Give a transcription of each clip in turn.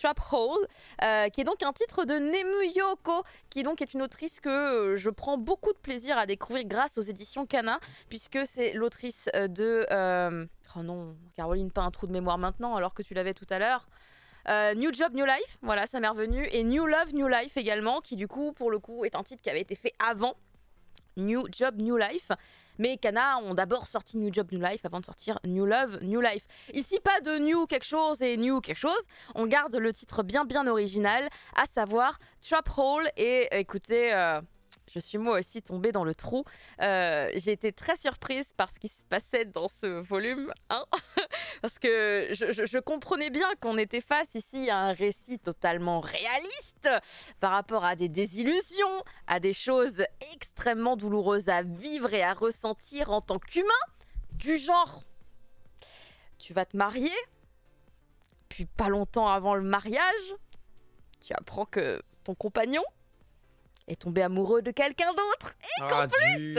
Trap Hole, qui est donc un titre de Nemu Yoko, qui donc est une autrice que je prends beaucoup de plaisir à découvrir grâce aux éditions Kana, puisque c'est l'autrice de... Oh non, Caroline, pas un trou de mémoire maintenant, alors que tu l'avais tout à l'heure. New Job, New Life, voilà, ça m'est revenu. Et New Love, New Life également, qui du coup, pour le coup, est un titre qui avait été fait avant New Job, New Life. Mais Kana ont d'abord sorti New Job, New Life avant de sortir New Love, New Life. Ici, pas de New quelque chose et New quelque chose. On garde le titre bien original, à savoir Trap Hole. Et écoutez... je suis moi aussi tombée dans le trou. J'ai été très surprise par ce qui se passait dans ce volume 1. Parce que je comprenais bien qu'on était face ici à un récit totalement réaliste par rapport à des désillusions, à des choses extrêmement douloureuses à vivre et à ressentir en tant qu'humain. Du genre, tu vas te marier, puis pas longtemps avant le mariage, tu apprends que ton compagnon est tombé amoureux de quelqu'un d'autre et qu'en plus,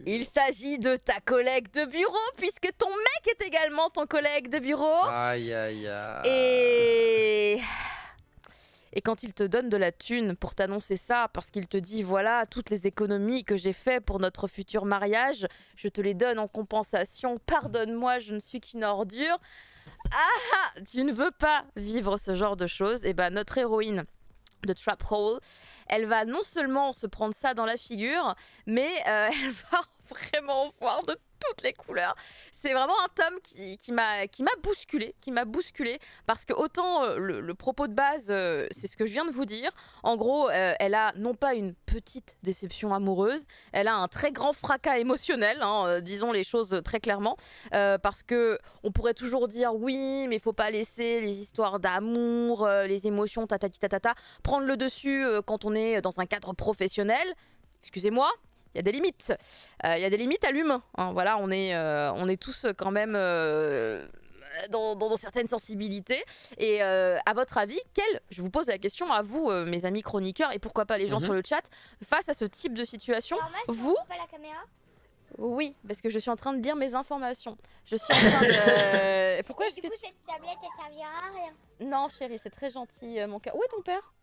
il s'agit de ta collègue de bureau puisque ton mec est également ton collègue de bureau. Aïe aïe aïe. Et quand il te donne de la thune pour t'annoncer ça, parce qu'il te dit voilà, toutes les économies que j'ai fait pour notre futur mariage, je te les donne en compensation, pardonne-moi, je ne suis qu'une ordure. Ah, tu ne veux pas vivre ce genre de choses. Et ben notre héroïne de Trap Hole, elle va non seulement se prendre ça dans la figure, mais elle va vraiment voir de toutes les couleurs. C'est vraiment un tome qui m'a bousculé, parce que autant le propos de base, c'est ce que je viens de vous dire. En gros, elle a non pas une petite déception amoureuse, elle a un très grand fracas émotionnel, hein, disons les choses très clairement, parce que on pourrait toujours dire oui, mais il faut pas laisser les histoires d'amour, les émotions, tatata, prendre le dessus quand on est dans un cadre professionnel. Excusez-moi, il y a des limites. Il y a des limites à l'humain. Hein. Voilà, on est tous quand même dans certaines sensibilités. Et à votre avis, je vous pose la question à vous, mes amis chroniqueurs, et pourquoi pas les gens sur le chat, face à ce type de situation, vous... Pas la caméra. Oui, parce que je suis en train de lire mes informations. Je suis en train de... Pourquoi est-ce que cette tablette, elle servira à rien. Non, chérie, c'est très gentil, mon cœur. Où est ton père?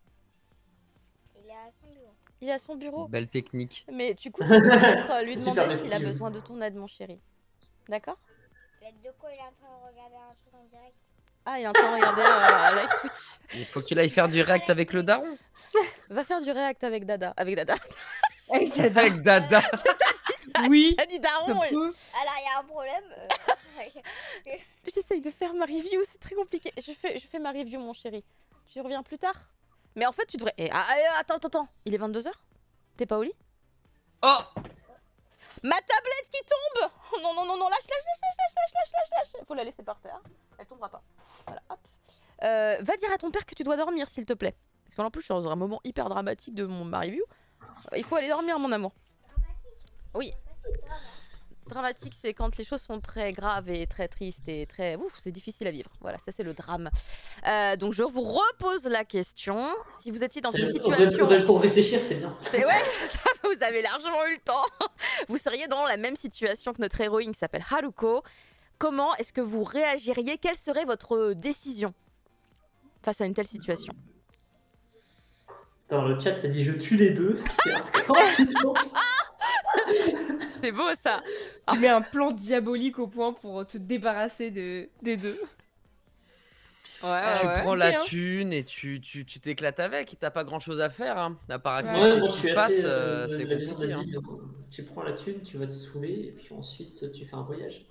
Il est à son bureau. Il est à son bureau. Belle technique. Mais du coup, tu peux peut-être lui demander s'il a besoin de ton aide, mon chéri. D'accord? L'aide de quoi? Il est en train de regarder un truc en direct. Ah, il est en train de regarder un live Twitch. Il faut qu'il aille faire du react avec le daron. Va faire du react avec Dada. Avec Dada. Avec Dada. Oui. T'as dit daron. Alors, il y a un problème. J'essaye de faire ma review, c'est très compliqué. Je fais ma review, mon chéri. Tu reviens plus tard? Mais en fait, tu devrais... Attends. Il est 22h? T'es pas au lit? Oh! Ma tablette qui tombe! Non, lâche. Faut la laisser par terre. Elle tombera pas. Voilà, hop. Va dire à ton père que tu dois dormir, s'il te plaît. Parce qu'en plus, je suis dans un moment hyper dramatique de ma review. Il faut aller dormir, mon amour. Oui. Dramatique, c'est quand les choses sont très graves et très tristes et très... Ouf, c'est difficile à vivre. Voilà, ça c'est le drame. Donc je vous repose la question. Si vous étiez dans une situation... On a le temps de réfléchir, c'est bien. Ouais, ça, vous avez largement eu le temps. Vous seriez dans la même situation que notre héroïne qui s'appelle Haruko. Comment est-ce que vous réagiriez? Quelle serait votre décision face à une telle situation? Dans le chat, ça dit je tue les deux. C'est hardcore. C'est beau ça. Tu mets un plan diabolique au point pour te débarrasser des deux. Ouais, tu prends la Bien. thune et tu t'éclates avec. T'as pas grand chose à faire. Hein. À part Ouais, accepter moi, ce je qui suis se passe, assez c'est la vision de compliqué. la Hein. vie, tu prends la thune, tu vas te saouler, et puis ensuite tu fais un voyage.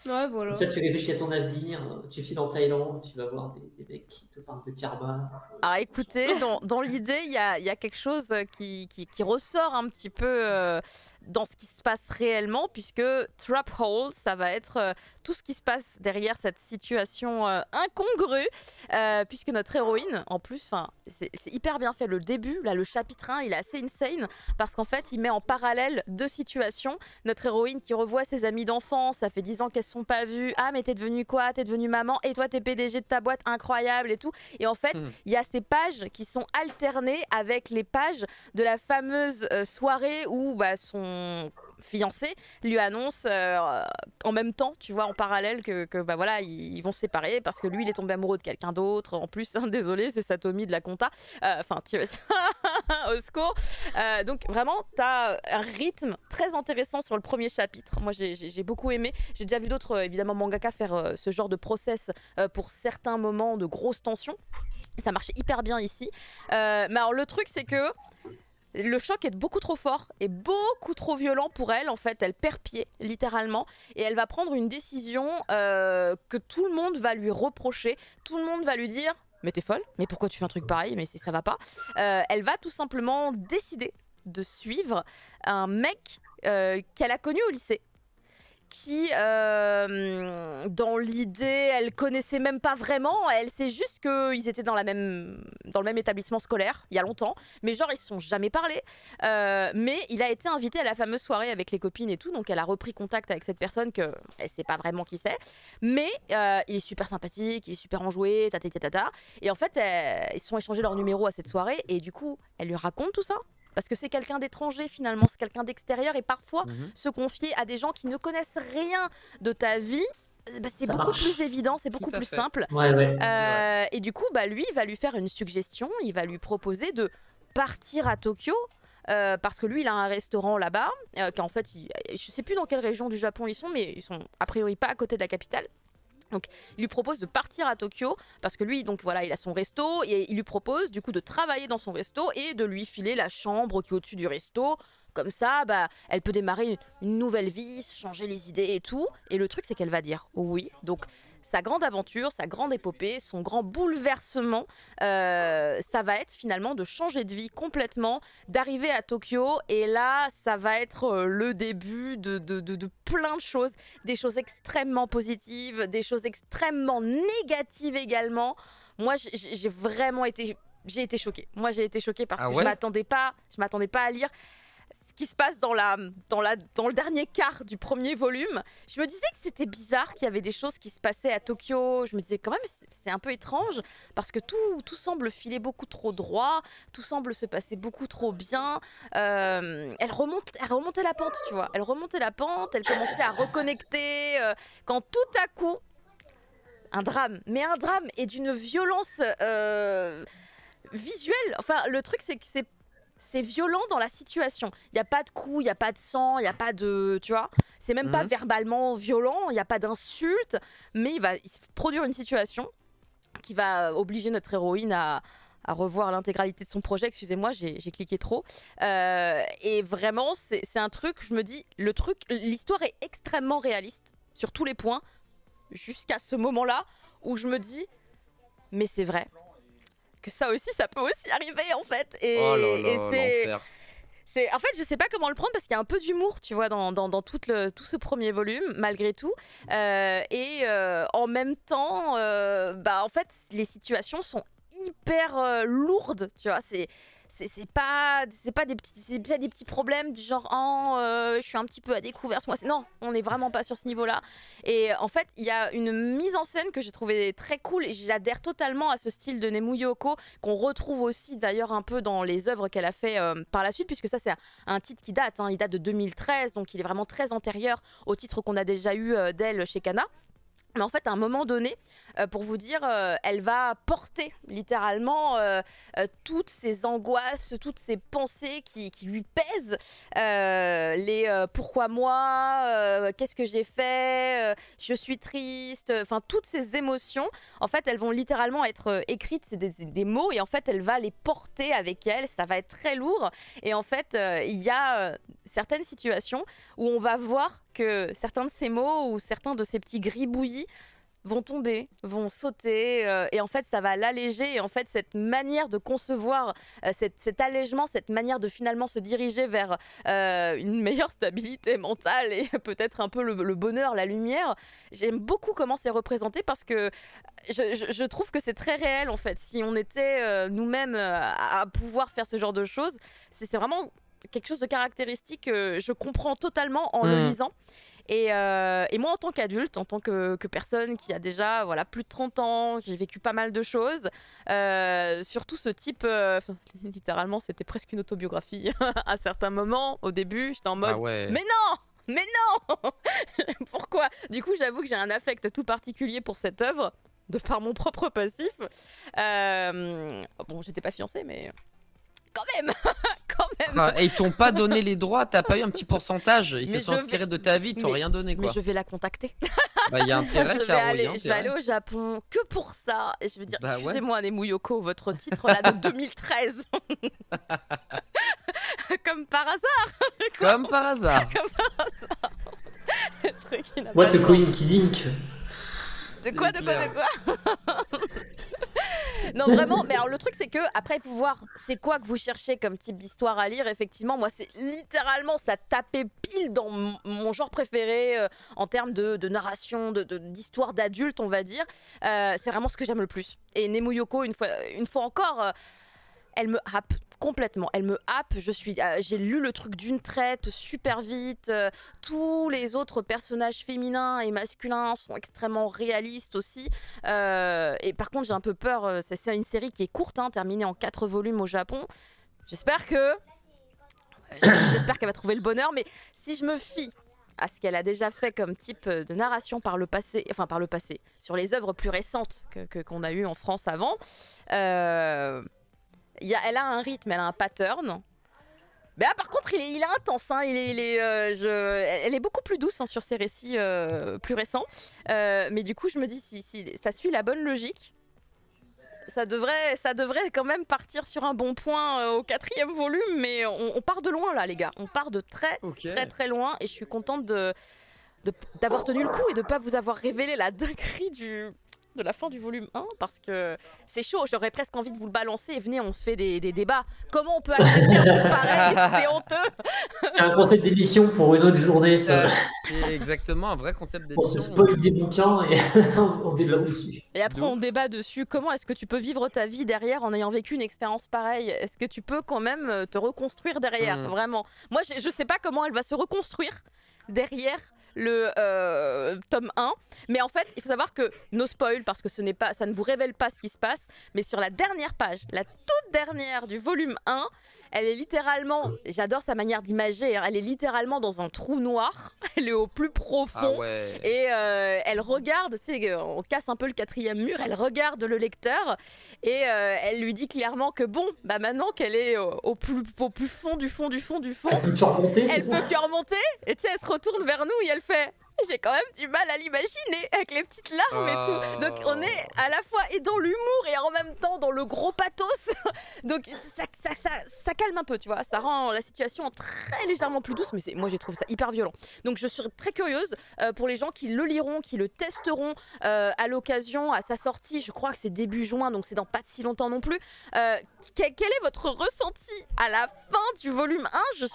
Ouais, voilà. Comme ça, tu réfléchis à ton avenir, tu files en Thaïlande, tu vas voir des mecs qui te parlent de karma. Alors écoutez, dans l'idée, il y a quelque chose qui ressort un petit peu dans ce qui se passe réellement, puisque Trap Hole, ça va être tout ce qui se passe derrière cette situation incongrue, puisque notre héroïne, en plus, c'est hyper bien fait. Le début, là, le chapitre 1, il est assez insane, parce qu'en fait, il met en parallèle deux situations. Notre héroïne qui revoit ses amis d'enfance, ça fait 10 ans qu'elles ne sont pas vues. Ah, mais t'es devenue quoi? T'es devenue maman, et toi, t'es PDG de ta boîte, incroyable et tout. Et en fait, il y a ces pages qui sont alternées avec les pages de la fameuse soirée où son fiancé, lui annonce en même temps, tu vois, en parallèle que bah voilà, ils vont se séparer parce que lui, il est tombé amoureux de quelqu'un d'autre. En plus, hein, désolé, c'est Satomi de la compta. Enfin, tu au secours. Donc vraiment, t'as un rythme très intéressant sur le premier chapitre. Moi, j'ai beaucoup aimé. J'ai déjà vu d'autres, évidemment, mangaka faire ce genre de process pour certains moments de grosse tension. Ça marchait hyper bien ici. Mais alors, le truc, c'est que le choc est beaucoup trop fort et beaucoup trop violent pour elle. En fait, elle perd pied, littéralement. Et elle va prendre une décision que tout le monde va lui reprocher. Tout le monde va lui dire « Mais t'es folle, mais pourquoi tu fais un truc pareil, mais ça va pas ?» Elle va tout simplement décider de suivre un mec qu'elle a connu au lycée, qui, dans l'idée, elle connaissait même pas vraiment. Elle sait juste qu'ils étaient dans le même établissement scolaire, il y a longtemps. Mais genre, ils se sont jamais parlé. Mais il a été invité à la fameuse soirée avec les copines et tout. Donc, elle a repris contact avec cette personne qu'elle sait pas vraiment qui c'est. Mais il est super sympathique, il est super enjoué, tata. Et en fait, ils se sont échangés leur numéro à cette soirée. Et du coup, elle lui raconte tout ça. Parce que c'est quelqu'un d'étranger finalement, c'est quelqu'un d'extérieur et parfois se confier à des gens qui ne connaissent rien de ta vie, bah, c'est beaucoup plus évident, c'est beaucoup plus simple. Et du coup, bah, lui, il va lui faire une suggestion, il va lui proposer de partir à Tokyo. Parce que lui, il a un restaurant là-bas, qu'en fait, je sais plus dans quelle région du Japon ils sont, mais ils sont a priori pas à côté de la capitale. Donc, il lui propose de partir à Tokyo parce que lui, donc voilà, il a son resto et il lui propose du coup de travailler dans son resto et de lui filer la chambre qui est au-dessus du resto. Comme ça, bah, elle peut démarrer une nouvelle vie, changer les idées et tout. Et le truc, c'est qu'elle va dire oui. Donc, sa grande aventure, sa grande épopée, son grand bouleversement, ça va être finalement de changer de vie complètement, d'arriver à Tokyo. Et là, ça va être le début de plein de choses. Des choses extrêmement positives, des choses extrêmement négatives également. Moi, j'ai vraiment été... J'ai été choquée. Moi, j'ai été choquée parce que je m'attendais pas à lire ce qui se passe dans le dernier quart du premier volume. Je me disais que c'était bizarre, qu'il y avait des choses qui se passaient à Tokyo. Je me disais quand même, c'est un peu étrange parce que tout semble filer beaucoup trop droit, tout semble se passer beaucoup trop bien. Elle remontait la pente, tu vois. Elle remontait la pente, elle commençait à reconnecter quand tout à coup, un drame et d'une violence visuelle. Enfin, le truc, c'est que c'est violent dans la situation. Il n'y a pas de coups, il n'y a pas de sang, il n'y a pas de... Tu vois, c'est même pas verbalement violent, il n'y a pas d'insulte, mais il va se produire une situation qui va obliger notre héroïne à revoir l'intégralité de son projet. Excusez-moi, j'ai cliqué trop. Et vraiment, c'est un truc, je me dis, l'histoire est extrêmement réaliste sur tous les points, jusqu'à ce moment-là où je me dis, mais c'est vrai. Que ça aussi, ça peut aussi arriver en fait. Et, en fait, je sais pas comment le prendre parce qu'il y a un peu d'humour, tu vois, dans tout ce premier volume, malgré tout. En même temps, bah en fait, les situations sont hyper lourdes, tu vois. C'est pas des petits problèmes du genre je suis un petit peu à découvert ce mois. Non, on n'est vraiment pas sur ce niveau-là. Et en fait, il y a une mise en scène que j'ai trouvée très cool et j'adhère totalement à ce style de Nemu Yoko qu'on retrouve aussi d'ailleurs un peu dans les œuvres qu'elle a fait par la suite, puisque ça c'est un titre qui date, il date de 2013, donc il est vraiment très antérieur au titre qu'on a déjà eu d'elle chez Kana. Mais en fait, à un moment donné, pour vous dire, elle va porter littéralement toutes ces angoisses, toutes ces pensées qui lui pèsent. Pourquoi moi, qu'est-ce que j'ai fait, je suis triste, enfin toutes ces émotions, en fait, elles vont littéralement être écrites, c'est des mots, et en fait, elle va les porter avec elle, ça va être très lourd. Et en fait, il y a certaines situations où on va voir que certains de ces mots ou certains de ces petits gribouillis vont tomber, vont sauter, et en fait ça va l'alléger. Et en fait cette manière de concevoir cet allègement, cette manière de finalement se diriger vers une meilleure stabilité mentale et peut-être un peu le bonheur, la lumière, j'aime beaucoup comment c'est représenté parce que je trouve que c'est très réel en fait. Si on était nous-mêmes à pouvoir faire ce genre de choses, c'est vraiment quelque chose de caractéristique que je comprends totalement en le lisant. Et moi, en tant qu'adulte, en tant que personne qui a déjà voilà, plus de 30 ans, j'ai vécu pas mal de choses, surtout ce type, littéralement, c'était presque une autobiographie à certains moments. Au début, j'étais en mode, Ah ouais. mais non! Mais non! Pourquoi? Du coup, j'avoue que j'ai un affect tout particulier pour cette œuvre, de par mon propre passif. Bon, j'étais pas fiancée, mais quand même! Quand même! Ah, et ils t'ont pas donné les droits, t'as pas eu un petit pourcentage. Ils Mais se sont je inspirés vais- de ta vie, ils t'ont mais- rien donné Mais quoi. je vais la contacter. Bah y a intérêt, je vais Caro, y a aller, je vais intérêt. aller au Japon que pour ça. Et je vais dire, Bah ouais. excusez-moi, Nemu Yoko, votre titre là de 2013. Comme par hasard. Comme par hasard. Le truc, il n'a What pas a de sens. coïncidence. De quoi, de quoi, de clair. quoi? Non, vraiment, mais alors le truc, c'est que après, il faut voir c'est quoi que vous cherchez comme type d'histoire à lire. Effectivement, moi, c'est littéralement, ça tapait pile dans mon genre préféré en termes de narration, d'histoire d'adulte, on va dire. C'est vraiment ce que j'aime le plus. Et Nemu Yoko, une fois encore, elle me happe complètement. Elle me happe. J'ai lu le truc d'une traite super vite. Tous les autres personnages féminins et masculins sont extrêmement réalistes aussi. Et par contre, j'ai un peu peur. C'est une série qui est courte, hein, terminée en 4 volumes au Japon. J'espère qu'elle va trouver le bonheur. Mais si je me fie à ce qu'elle a déjà fait comme type de narration par le passé, sur les œuvres plus récentes qu'on a eues en France avant, elle a un rythme, elle a un pattern. Mais là, par contre, il est intense. Hein. Elle est beaucoup plus douce, hein, sur ses récits plus récents. Mais du coup, je me dis, si ça suit la bonne logique, ça devrait quand même partir sur un bon point au 4e volume. Mais on part de loin là, les gars. On part de très loin. Et je suis contente d'avoir tenu le coup et de ne pas vous avoir révélé la dinguerie de la fin du volume 1, parce que c'est chaud. J'aurais presque envie de vous le balancer et venez, on se fait des débats. Comment on peut accepter un truc pareil? C'est honteux. C'est un concept d'émission pour une autre journée, ça. C'est exactement un vrai concept On se d'émission. spoil des bouquins et on développe dessus. Et après, on débat dessus. Comment est-ce que tu peux vivre ta vie derrière en ayant vécu une expérience pareille? Est-ce que tu peux quand même te reconstruire derrière? Vraiment. Moi, je sais pas comment elle va se reconstruire derrière le tome 1, mais en fait il faut savoir que, no spoil parce que ça ne vous révèle pas ce qui se passe, mais sur la dernière page, la toute dernière du volume 1, elle est littéralement, j'adore sa manière d'imager, hein, elle est littéralement dans un trou noir, elle est au plus profond. Ah ouais. Et elle regarde, tu sais, on casse un peu le 4e mur, elle regarde le lecteur et elle lui dit clairement que bon, bah maintenant qu'elle est au plus fond du fond, Elle peut te remonter, c'est elle ça? peut que remonter. Et tu sais, elle se retourne vers nous et elle fait, j'ai quand même du mal à l'imaginer avec les petites larmes et tout. Donc on est à la fois et dans l'humour et en même temps dans le gros pathos. Donc ça calme un peu, tu vois. Ça rend la situation très légèrement plus douce. Mais moi j'ai trouvé ça hyper violent. Donc je suis très curieuse pour les gens qui le liront, qui le testeront à l'occasion, à sa sortie. Je crois que c'est début juin, donc c'est dans pas si longtemps non plus. Quel est votre ressenti à la fin du volume 1?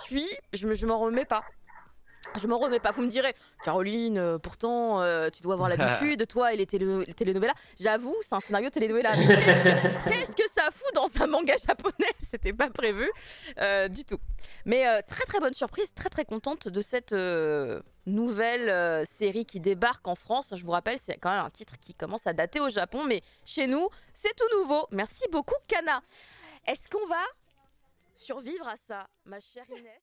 Je m'en remets pas. Je m'en remets pas. Vous me direz, Caroline, pourtant, tu dois avoir l'habitude, toi et les telenovelas. J'avoue, c'est un scénario télénovela. Mais qu'est-ce que ça fout dans un manga japonais? C'était pas prévu du tout. Mais très très bonne surprise, très très contente de cette nouvelle série qui débarque en France. Je vous rappelle, c'est quand même un titre qui commence à dater au Japon, mais chez nous, c'est tout nouveau. Merci beaucoup, Kana. Est-ce qu'on va survivre à ça, ma chère Inès?